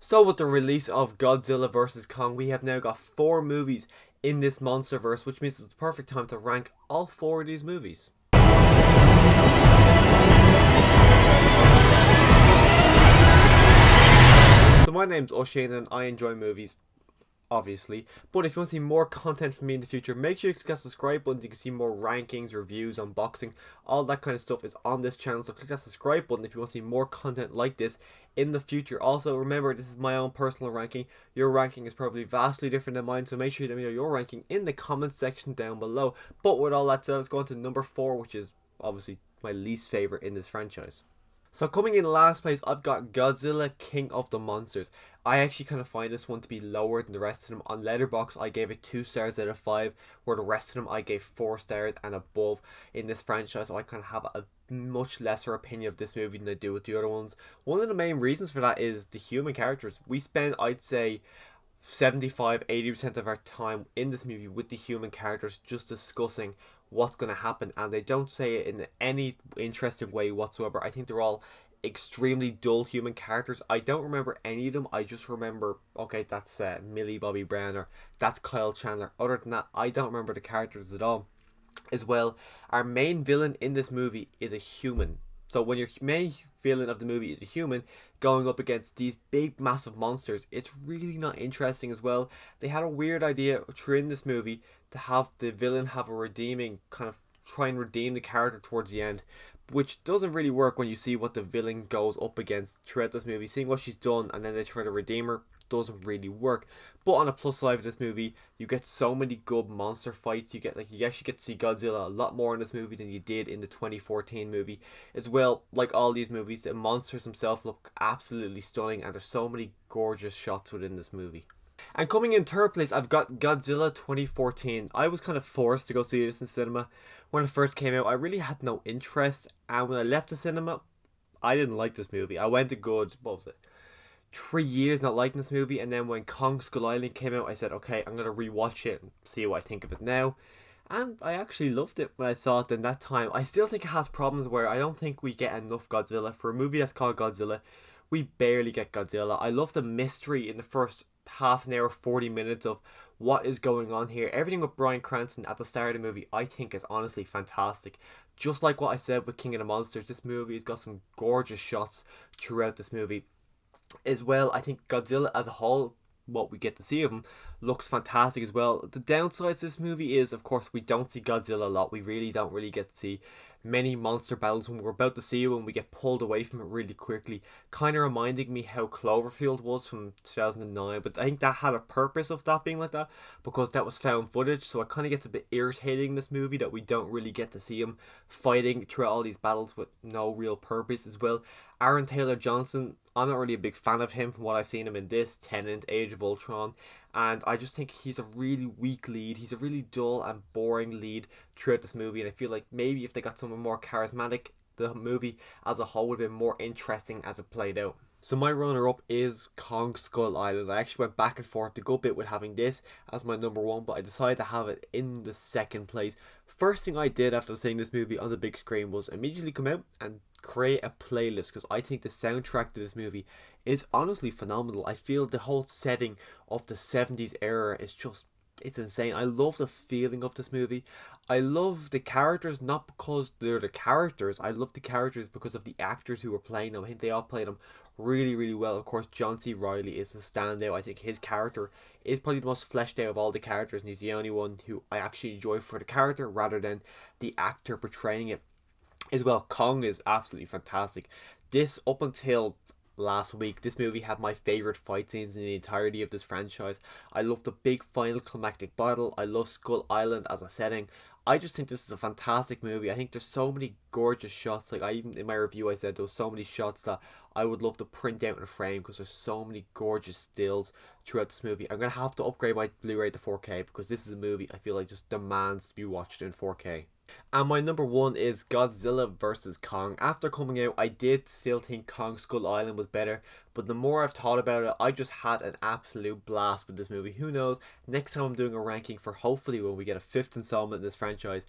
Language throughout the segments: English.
So with the release of Godzilla vs. Kong, we have now got 4 movies in this MonsterVerse, which means it's the perfect time to rank all 4 of these movies. So my name's O'Shane and I enjoy movies, obviously. But if you want to see more content from me in the future, make sure you click that subscribe button so you can see more rankings, reviews, unboxing, all that kind of stuff is on this channel. So click that subscribe button if you want to see more content like this in the future. Also, remember, this is my own personal ranking. Your ranking is probably vastly different than mine, so make sure you let me know your ranking in the comments section down below. But with all that said, let's go on to number 4, which is obviously my least favorite in this franchise. So coming in last place, I've got Godzilla King of the Monsters. I actually kind of find this one to be lower than the rest of them. On Letterboxd, I gave it 2 stars out of 5, where the rest of them I gave 4 stars and above in this franchise. So I kind of have a much lesser opinion of this movie than I do with the other ones. One of the main reasons for that is the human characters. We spend, I'd say, 75-80% of our time in this movie with the human characters, just discussing what's going to happen, and they don't say it in any interesting way whatsoever. I think they're all extremely dull human characters. I don't remember any of them. I just remember, okay, that's Millie Bobby Brown, or that's Kyle Chandler. Other than that, I don't remember the characters at all. As well, our main villain in this movie is a human. So when your main villain of the movie is a human going up against these big massive monsters, it's really not interesting. As well, they had a weird idea in this movie to have the villain have a redeeming, kind of try and redeem the character towards the end, which doesn't really work when you see what the villain goes up against throughout this movie. Seeing what she's done and then they try to redeem her doesn't really work. But on a plus side of this movie, you get so many good monster fights. You actually get to see Godzilla a lot more in this movie than you did in the 2014 movie. As well, like all these movies, the monsters themselves look absolutely stunning, and there's so many gorgeous shots within this movie. And coming in third place, I've got Godzilla 2014. I was kind of forced to go see this in cinema. When it first came out, I really had no interest, and when I left the cinema, I didn't like this movie. I went to what was it, 3 years not liking this movie, and then when Kong Skull Island came out, I said, okay, I'm going to rewatch it and see what I think of it now. And I actually loved it when I saw it in that time. I still think it has problems where I don't think we get enough Godzilla. For a movie that's called Godzilla, we barely get Godzilla. I love the mystery in the first half an hour, 40 minutes of what is going on here. Everything with Bryan Cranston at the start of the movie, I think, is honestly fantastic. Just like what I said with King of the Monsters, this movie has got some gorgeous shots throughout this movie. As well, I think Godzilla as a whole, what we get to see of him, looks fantastic as well. The downsides to this movie is, of course, we don't see Godzilla a lot. We really don't get to see many monster battles when we're about to see it, when we get pulled away from it really quickly, kind of reminding me how Cloverfield was from 2009. But I think that had a purpose of that being like that, because that was found footage, so it kind of gets a bit irritating in this movie that we don't really get to see him fighting throughout all these battles with no real purpose. As well, Aaron Taylor Johnson, I'm not really a big fan of him from what I've seen him in this, Tenet, Age of Ultron, and I just think he's a really weak lead. He's a really dull and boring lead throughout this movie, and I feel like maybe if they got someone more charismatic, the movie as a whole would have been more interesting as it played out. So my runner-up is Kong Skull Island. I actually went back and forth a good bit with having this as my number 1, but I decided to have it in the second place. First thing I did after seeing this movie on the big screen was immediately come out and create a playlist, because I think the soundtrack to this movie is honestly phenomenal. I feel the whole setting of the 70s era is just, it's insane. I love the feeling of this movie. I love the characters, not because they're the characters. I love the characters because of the actors who were playing them. I think they all played them really well. Of course, John C. Reilly is a standout. I think his character is probably the most fleshed out of all the characters, and he's the only one who I actually enjoy for the character rather than the actor portraying it. As well, Kong is absolutely fantastic. This, up until last week, this movie had my favourite fight scenes in the entirety of this franchise. I love the big final climactic battle. I love Skull Island as a setting. I just think this is a fantastic movie. I think there's so many gorgeous shots. Like, I even in my review I said there was so many shots that I would love to print out in a frame, because there's so many gorgeous stills throughout this movie. I'm going to have to upgrade my Blu-ray to 4K, because this is a movie I feel like just demands to be watched in 4K. And my number 1 is Godzilla vs. Kong. After coming out, I did still think Kong Skull Island was better, but the more I've thought about it, I just had an absolute blast with this movie. Who knows, next time I'm doing a ranking for, hopefully when we get a 5th installment in this franchise,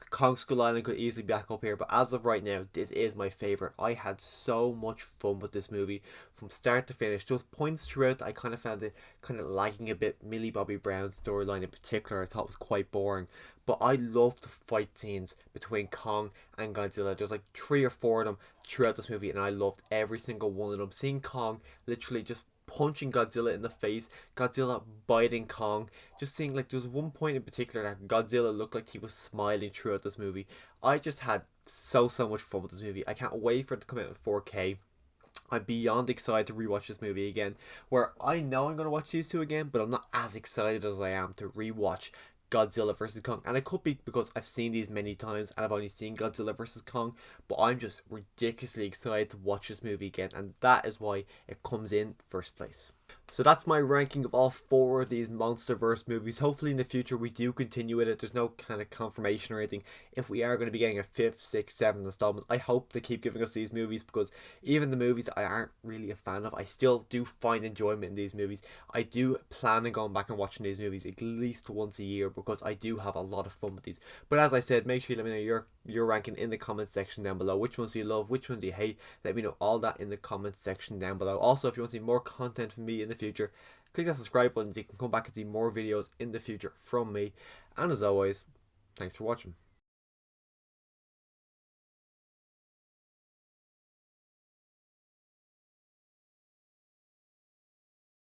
Kong Skull Island could easily back up here, but as of right now, this is my favourite. I had so much fun with this movie from start to finish. There was points throughout that I kind of found it kind of lagging a bit. Millie Bobby Brown's storyline in particular I thought was quite boring, but I loved the fight scenes between Kong and Godzilla. There's like 3 or 4 of them throughout this movie, and I loved every single one of them. Seeing Kong literally just punching Godzilla in the face, Godzilla biting Kong, just seeing like there was one point in particular that Godzilla looked like he was smiling throughout this movie. I just had so much fun with this movie. I can't wait for it to come out in 4K. I'm beyond excited to rewatch this movie again, where I know I'm going to watch these two again, but I'm not as excited as I am to rewatch Godzilla vs. Kong. And it could be because I've seen these many times and I've only seen Godzilla vs. Kong, but I'm just ridiculously excited to watch this movie again, and that is why it comes in first place. So that's my ranking of all 4 of these MonsterVerse movies. Hopefully in the future we do continue with it. There's no kind of confirmation or anything if we are going to be getting a 5th, 6th, 7th installment. I hope they keep giving us these movies, because even the movies I aren't really a fan of, I still do find enjoyment in these movies. I do plan on going back and watching these movies at least once a year, because I do have a lot of fun with these. But as I said, make sure you let me know your ranking in the comment section down below. Which ones do you love? Which ones do you hate? Let me know all that in the comment section down below. Also, if you want to see more content from me in the future, click that subscribe button so you can come back and see more videos in the future from me. And as always, thanks for watching.